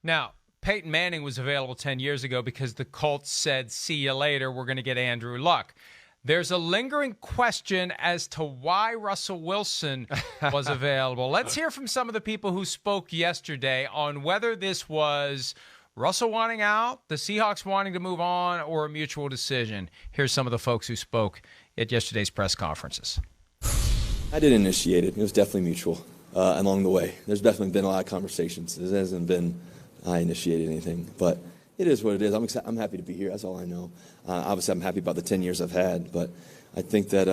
Now, Peyton Manning was available 10 years ago because the Colts said, see you later, we're going to get Andrew Luck. There's a lingering question as to why Russell Wilson was available. Let's hear from some of the people who spoke yesterday on whether this was Russell wanting out, the Seahawks wanting to move on, or a mutual decision. Here's some of the folks who spoke at yesterday's press conferences. I didn't initiate it. It was definitely mutual along the way. There's definitely been a lot of conversations. It hasn't been I initiated anything, but it is what it is. I'm happy to be here. That's all I know. Obviously, I'm happy about the 10 years I've had, but I think that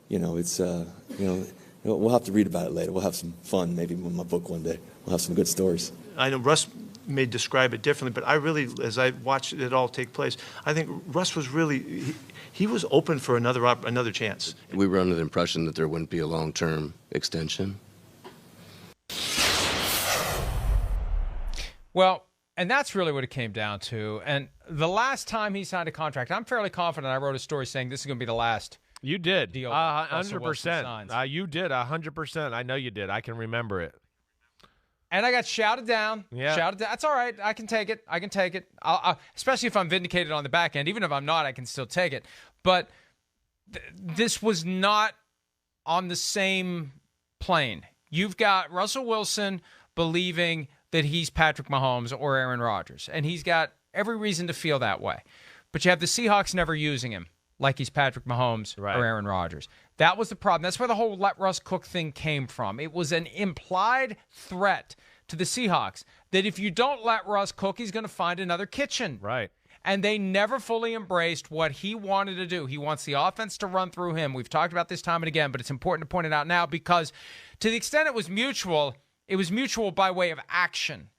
it's we'll have to read about it later. We'll have some fun maybe with my book one day. We'll have some good stories. I know Russ may describe it differently, but I really, as I watched it all take place, I think Russ was really he was open for another chance. We were under the impression that there wouldn't be a long-term extension. Well, and that's really what it came down to. And the last time he signed a contract, I'm fairly confident I wrote a story saying this is going to be the last. You did. Deal 100%. You did 100%. I know you did. I can remember it. And I got shouted down. Yeah. Shouted down. That's all right. I can take it. I'll, especially if I'm vindicated on the back end. Even if I'm not, I can still take it. But this was not on the same plane. You've got Russell Wilson believing that he's Patrick Mahomes or Aaron Rodgers, and he's got every reason to feel that way. But you have the Seahawks never using him like he's Patrick Mahomes or Aaron Rodgers. That was the problem. That's where the whole let Russ cook thing came from. It was an implied threat to the Seahawks that if you don't let Russ cook, he's going to find another kitchen. Right. And they never fully embraced what he wanted to do. He wants the offense to run through him. We've talked about this time and again, but it's important to point it out now because to the extent it was mutual by way of action,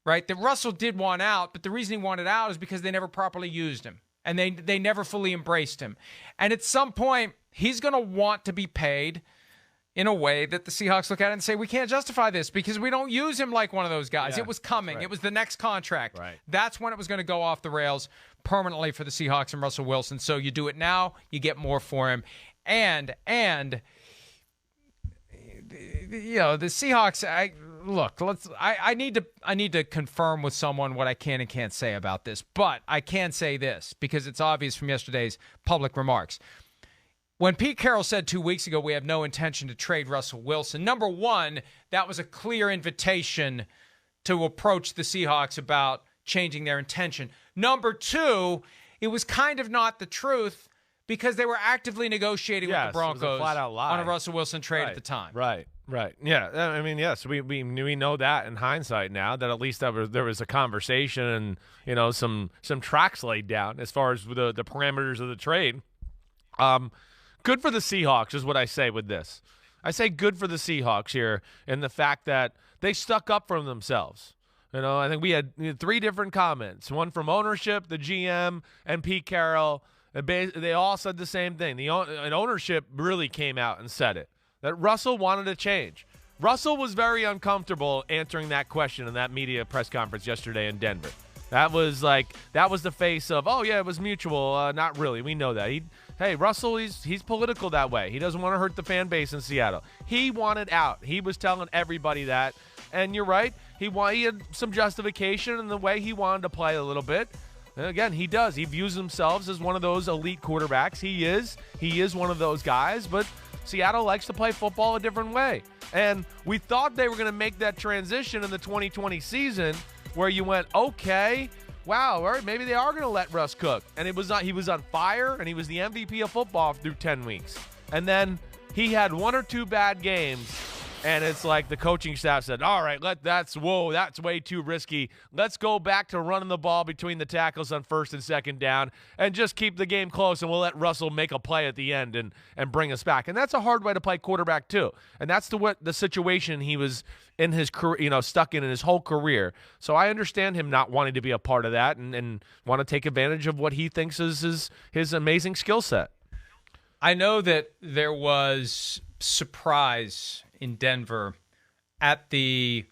right? That Russell did want out, but the reason he wanted out is because they never properly used him, and they never fully embraced him. And at some point, he's going to want to be paid in a way that the Seahawks look at it and say, we can't justify this because we don't use him like one of those guys. Yeah, it was coming. right. It was the next contract. Right. That's when it was going to go off the rails permanently for the Seahawks and Russell Wilson. So you do it now, you get more for him. And the Seahawks, I need to confirm with someone what I can and can't say about this, but I can say this because it's obvious from yesterday's public remarks. When Pete Carroll said 2 weeks ago we have no intention to trade Russell Wilson, number one, that was a clear invitation to approach the Seahawks about changing their intention. Number two, it was kind of not the truth because they were actively negotiating with the Broncos it was a flat-out lie. on a Russell Wilson trade at the time. Right. Yeah, I mean, yes, we know that in hindsight now that at least there was a conversation and some tracks laid down as far as the parameters of the trade. Good for the Seahawks is what I say with this. I say good for the Seahawks here in the fact that they stuck up for themselves. I think we had three different comments, one from ownership, the GM, and Pete Carroll. They all said the same thing. And ownership really came out and said it, that Russell wanted to change. Russell was very uncomfortable answering that question in that media press conference yesterday in Denver. That was the face of, oh, yeah, it was mutual. Not really. We know that. Russell, he's political that way. He doesn't want to hurt the fan base in Seattle. He wanted out. He was telling everybody that. And you're right. He had some justification in the way he wanted to play a little bit. And again, he does. He views himself as one of those elite quarterbacks. He is one of those guys, but Seattle likes to play football a different way. And we thought they were going to make that transition in the 2020 season where you went, okay, wow, all right, maybe they are going to let Russ cook. And he was on fire, and he was the MVP of football through 10 weeks. And then he had one or two bad games, and it's like the coaching staff said, all right, that's way too risky. Let's go back to running the ball between the tackles on first and second down and just keep the game close, and we'll let Russell make a play at the end and bring us back. And that's a hard way to play quarterback too. And that's the situation he was in his career, stuck in his whole career. So I understand him not wanting to be a part of that and want to take advantage of what he thinks is his amazing skill set. I know that there was surprise in Denver at the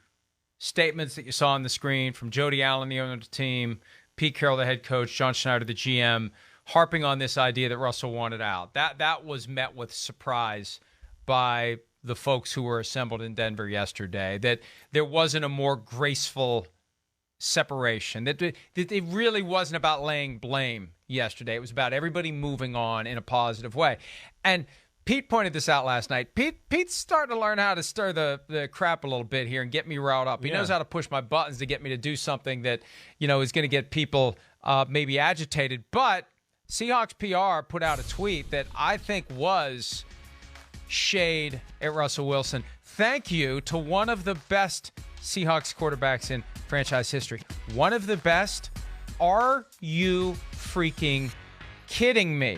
statements that you saw on the screen from Jody Allen, the owner of the team, Pete Carroll, the head coach, John Schneider, the GM, harping on this idea that Russell wanted out. That was met with surprise by the folks who were assembled in Denver yesterday, that there wasn't a more graceful separation. That it really wasn't about laying blame yesterday. It was about everybody moving on in a positive way. And Pete pointed this out last night. Pete's starting to learn how to stir the crap a little bit here and get me riled up. He knows how to push my buttons to get me to do something that, is going to get people maybe agitated. But Seahawks PR put out a tweet that I think was shade at Russell Wilson. Thank you to one of the best Seahawks quarterbacks in franchise history. One of the best? Are you freaking kidding me?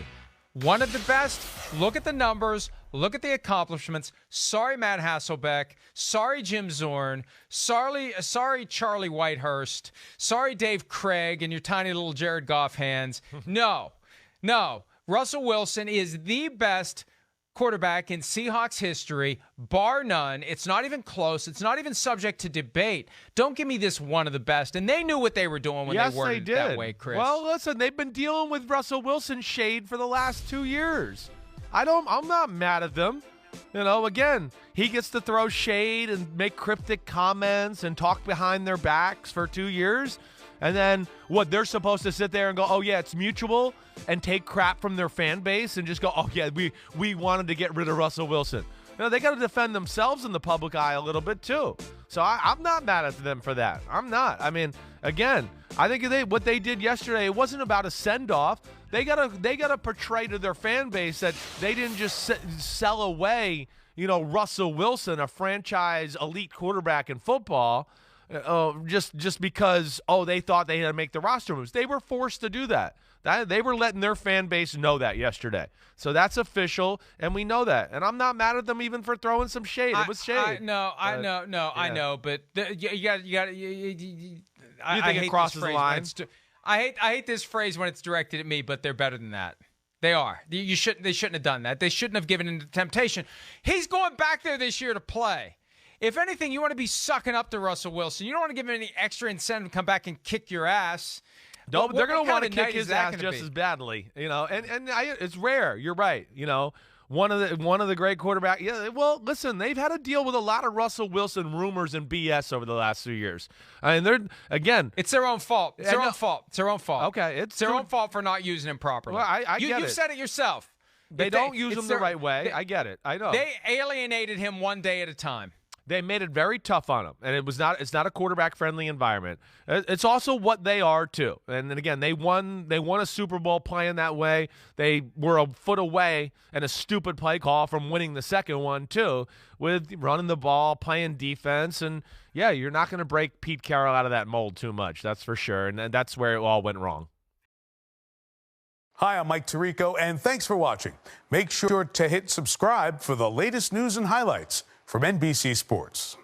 One of the best? Look at the numbers. Look at the accomplishments. Sorry, Matt Hasselbeck. Sorry, Jim Zorn. Sorry, Charlie Whitehurst. Sorry, Dave Craig and your tiny little Jared Goff hands. No. Russell Wilson is the best quarterback in Seahawks history, bar none. It's not even close. It's not even subject to debate. Don't give me this one of the best. And they knew what they were doing when they worded it that way, Chris. Well, listen, they've been dealing with Russell Wilson shade for the last 2 years. I'm not mad at them. Again, he gets to throw shade and make cryptic comments and talk behind their backs for 2 years. And then what, they're supposed to sit there and go, oh, yeah, it's mutual, and take crap from their fan base and just go, oh, yeah, we wanted to get rid of Russell Wilson. They got to defend themselves in the public eye a little bit, too. So I'm not mad at them for that. I'm not. I mean, again, I think what they did yesterday, it wasn't about a send-off. They gotta portray to their fan base that they didn't just sell away, Russell Wilson, a franchise elite quarterback in football, just because, they thought they had to make the roster moves. They were forced to do that. They were letting their fan base know that yesterday. So that's official, and we know that. And I'm not mad at them even for throwing some shade. It was shade. I know. But you got. You think it crosses the line? I hate this phrase when it's directed at me, but they're better than that. They are. They shouldn't have done that. They shouldn't have given in to temptation. He's going back there this year to play. If anything, you want to be sucking up to Russell Wilson. You don't want to give him any extra incentive to come back and kick your ass. They're going to want to kick his ass just as badly, it's rare. You're right. One of the great quarterbacks. Yeah. Well, listen, they've had to deal with a lot of Russell Wilson rumors and BS over the last 2 years. I mean, it's their own fault. It's their own fault. Okay, it's their own fault for not using him properly. Well, I get it. You said it yourself. They don't use him the right way. I get it. I know. They alienated him one day at a time. They made it very tough on him, and it's not a quarterback-friendly environment. It's also what they are, too. And then again, they won a Super Bowl playing that way. They were a foot away and a stupid play call from winning the second one, too, with running the ball, playing defense. And, yeah, you're not going to break Pete Carroll out of that mold too much, that's for sure. And that's where it all went wrong. Hi, I'm Mike Tirico, and thanks for watching. Make sure to hit subscribe for the latest news and highlights from NBC Sports.